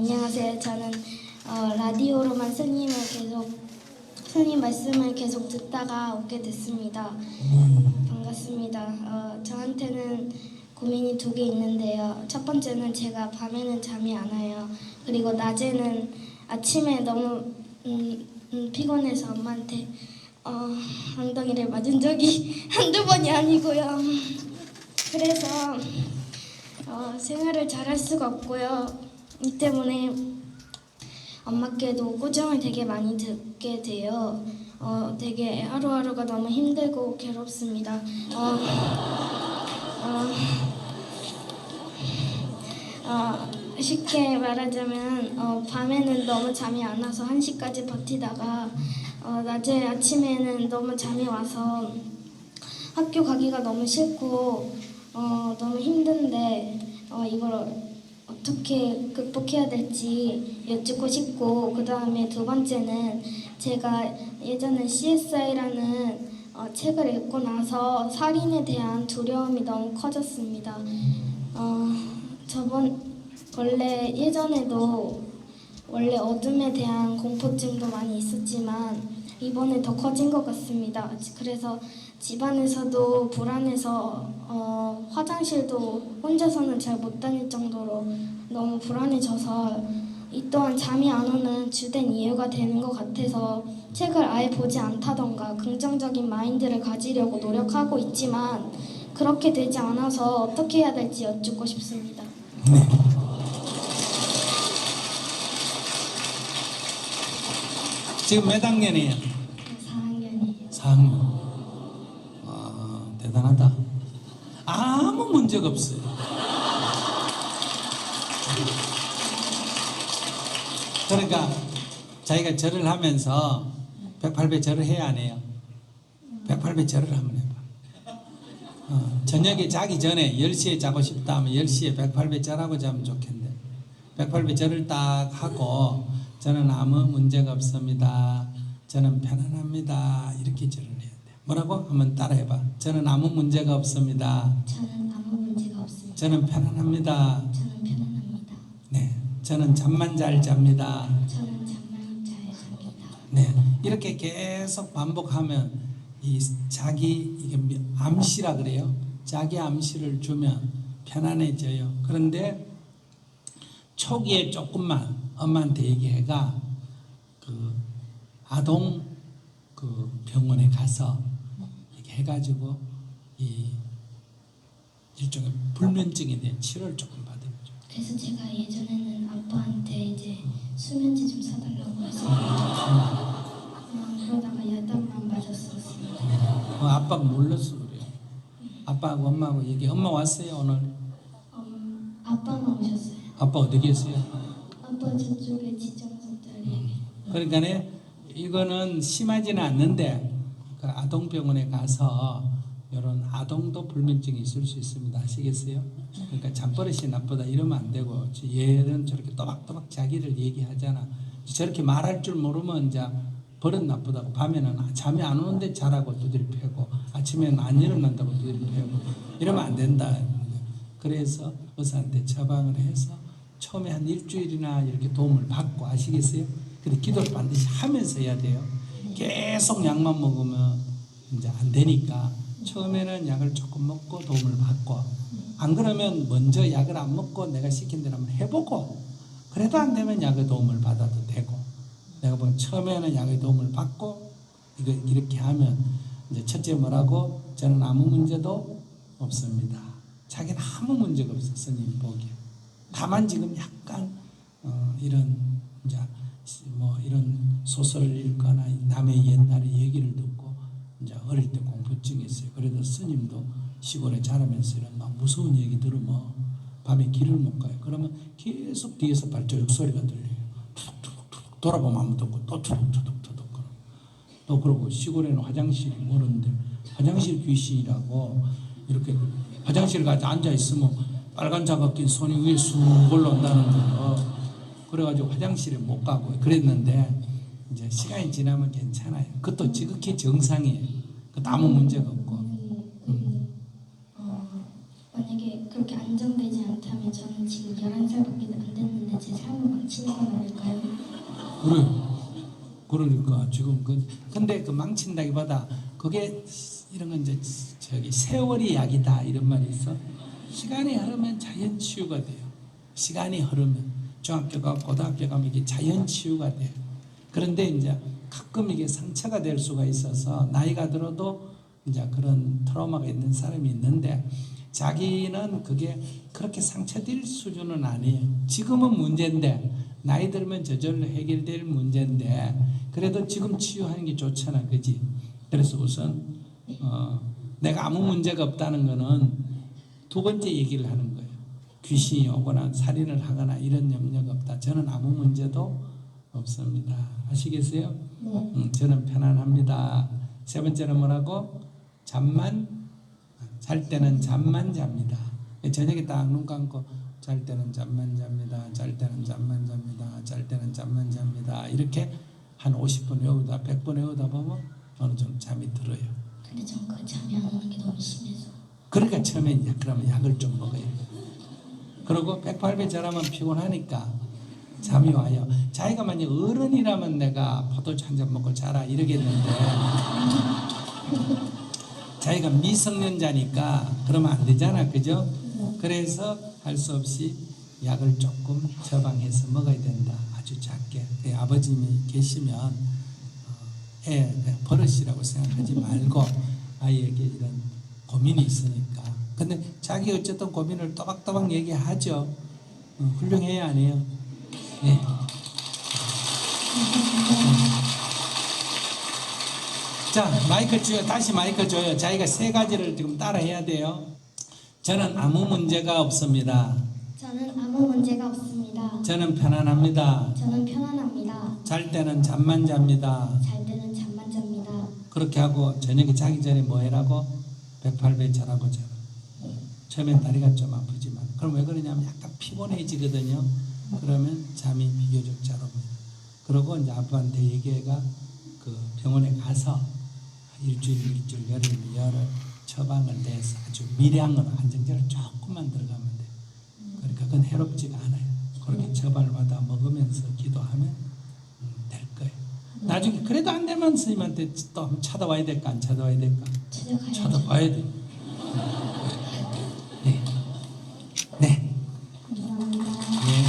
안녕하세요. 저는 라디오로만 스님 말씀을 계속 듣다가 오게 됐습니다. 반갑습니다. 저한테는 고민이 두 개 있는데요. 첫 번째는 제가 밤에는 잠이 안 와요. 그리고 낮에는 아침에 너무 피곤해서 엄마한테 엉덩이를 맞은 적이 한두 번이 아니고요. 그래서 생활을 잘할 수가 없고요. 이 때문에 엄마께도 꾸중을 되게 많이 듣게 돼요. 되게 하루하루가 너무 힘들고 괴롭습니다. 쉽게 말하자면 밤에는 너무 잠이 안 와서 1시까지 버티다가 아침에는 너무 잠이 와서 학교 가기가 너무 싫고 너무 힘든데 이걸 어떻게 극복해야 될지 여쭙고 싶고, 그 다음에 두 번째는 제가 예전에 CSI라는 책을 읽고 나서 살인에 대한 두려움이 너무 커졌습니다. 원래 예전에도 원래 어둠에 대한 공포증도 많이 있었지만 이번에 더 커진 것 같습니다. 그래서 집안에서도 불안해서 화장실도 혼자서는 잘 못 다닐 정도로 너무 불안해져서 이 또한 잠이 안 오는 주된 이유가 되는 것 같아서 책을 아예 보지 않다던가 긍정적인 마인드를 가지려고 노력하고 있지만 그렇게 되지 않아서 어떻게 해야 될지 여쭙고 싶습니다. 네. 지금 몇 학년이에요? 4학년이에요. 4학년. 대단하다. 아무 문제가 없어요. 그러니까 자기가 절을 하면서 108배 절을 해야 안 해요? 108배 절을 한번 해봐. 저녁에 자기 전에 10시에 자고 싶다 하면 10시에 108배 절하고 자면 좋겠는데 108배 절을 딱 하고 저는 아무 문제가 없습니다. 저는 편안합니다. 이렇게 절을 해야 돼. 뭐라고? 한번 따라해봐. 저는 아무 문제가 없습니다. 저는 아무 문제가 없습니다. 저는 편안합니다. 저는 편안합니다. 네, 저는 잠만 잘 잡니다. 저는 잠만 잘 잡니다. 네, 이렇게 계속 반복하면 이게 암시라 그래요. 자기 암시를 주면 편안해져요. 그런데 초기에 조금만 엄마한테 얘기해가 아동 병원에 가서 이렇게 해가지고 이 일종의 불면증에 대한 치료를 조금 받으면 좋아요. 그래서 제가 예전에는 아빠한테 이제 수면제 좀 사달라고 해서 그러다가 야단만 맞았었습니다. 아빠가 몰랐어 그래요. 아빠하고 엄마하고 엄마 왔어요 오늘? 아빠만 오셨어요. 아빠 어디 계세요? 아빠 저쪽에 지정석자리. 그러니까 이거는 심하지는 않는데 그 아동병원에 가서 이런 아동도 불면증이 있을 수 있습니다. 아시겠어요? 그러니까 잠버릇이 나쁘다 이러면 안 되고 얘는 저렇게 또박또박 자기를 얘기하잖아. 저렇게 말할 줄 모르면 이제 버릇 나쁘다고 밤에는 잠이 안 오는데 자라고 두드리 패고 아침에는 안 일어난다고 두드리 패고 이러면 안 된다. 그래서 의사한테 처방을 해서 처음에 한 일주일이나 이렇게 도움을 받고 아시겠어요? 근데 기도를 반드시 하면서 해야 돼요. 계속 약만 먹으면 이제 안 되니까 처음에는 약을 조금 먹고 도움을 받고 안 그러면 먼저 약을 안 먹고 내가 시킨 대로 한번 해보고 그래도 안 되면 약의 도움을 받아도 되고 내가 보면 처음에는 약의 도움을 받고 이렇게 하면 이제 첫째 뭐라고? 저는 아무 문제도 없습니다. 자기는 아무 문제가 없어 스님 보기에. 다만 지금 약간 이런 이제 이런 소설을 읽거나 남의 옛날의 얘기를 듣고 이제 어릴 때 공포증이 있어요. 그래도 스님도 시골에 자라면서 이런 막 무서운 얘기 들으면 밤에 길을 못 가요. 그러면 계속 뒤에서 발자국 소리가 들려요. 툭툭툭 돌아보면 아무도 없고 또 툭툭툭툭 또 그러고 시골에는 화장실이 모르는데 화장실 귀신이라고 이렇게 화장실 가서 앉아 있으면 빨간 자가 낀 손이 위에 쑥 올라온다는 거. 그래가지고 화장실에 못 가고 그랬는데 이제 시간이 지나면 괜찮아요. 그것도 지극히 정상이에요. 그것도 아무 문제가 없고. 만약에 그렇게 안정되지 않다면 저는 지금 11살밖에 안 됐는데 제 삶을 망치는 건 아닐까요? 그래. 그러니까 지금 근데 그 망친다기보다 그게 이런 건 이제 저기 세월이 약이다 이런 말이 있어. 시간이 흐르면 자연 치유가 돼요. 시간이 흐르면 중학교 가 고등학교 가면 이게 자연 치유가 돼요. 그런데 이제 가끔 이게 상처가 될 수가 있어서 나이가 들어도 이제 그런 트라우마가 있는 사람이 있는데 자기는 그게 그렇게 상처될 수준은 아니에요. 지금은 문제인데 나이 들면 저절로 해결될 문제인데 그래도 지금 치유하는 게 좋잖아, 그지? 그래서 우선 내가 아무 문제가 없다는 거는 두 번째 얘기를 하는 거예요. 귀신이 오거나 살인을 하거나 이런 염려가 없다. 저는 아무 문제도 없습니다. 아시겠어요? 네. 저는 편안합니다. 세 번째는 뭐라고? 잘 때는 잠만 잡니다. 저녁에 딱 눈 감고 잘 때는 잠만 잡니다. 잘 때는 잠만 잡니다. 잘 때는 잠만 잡니다. 이렇게 한 50번 외우다 100번 외우다 보면 어느 정도 잠이 들어요. 근데 전 그 잠이 안 오는 게 너무 심해서. 그러니까 처음에 그러면 약을 좀 먹어요. 그리고 108배 절하면 피곤하니까 잠이 와요. 자기가 만약 어른이라면 내가 포도주 한 잔 먹고 자라 이러겠는데 자기가 미성년자니까 그러면 안 되잖아, 그죠? 그래서 할 수 없이 약을 조금 처방해서 먹어야 된다. 아주 작게. 아버님이 계시면 애 버릇이라고 생각하지 말고 아이에게 이런 고민이 있으니까. 근데 자기 어쨌든 고민을 또박또박 얘기하죠. 훌륭해요, 안 해요? 네. 자, 마이크 줘요. 다시 마이크 줘요. 자기가 세 가지를 지금 따라 해야 돼요. 저는 아무 문제가 없습니다. 저는 아무 문제가 없습니다. 저는 편안합니다. 저는 편안합니다. 잘 때는 잠만 잡니다. 잘 때는 잠만 잡니다. 그렇게 하고 저녁에 자기 전에 뭐 해라고? 108배 잘하고 자라. 처음엔 다리가 좀 아프지만 그럼 왜 그러냐면 약간 피곤해지거든요. 그러면 잠이 비교적 잘 옵니다. 그러고 이제 아빠한테 얘기해가 그 병원에 가서 일주일 열을 처방을 내서 아주 미량으로 안정제를 조금만 들어가면 돼. 그러니까 그건 해롭지가 않아요. 그렇게 처방을 받아 먹으면서 기도하면 될 거예요. 나중에 그래도 안 되면 스님한테 또 한번 찾아와야 될까 안 찾아와야 될까? 찾아가야죠. 찾아봐야 돼. 네. 네. 감사합니다. 네.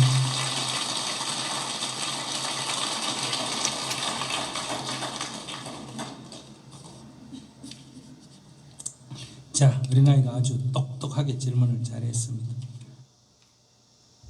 자, 어린아이가 아주 똑똑하게 질문을 잘했습니다.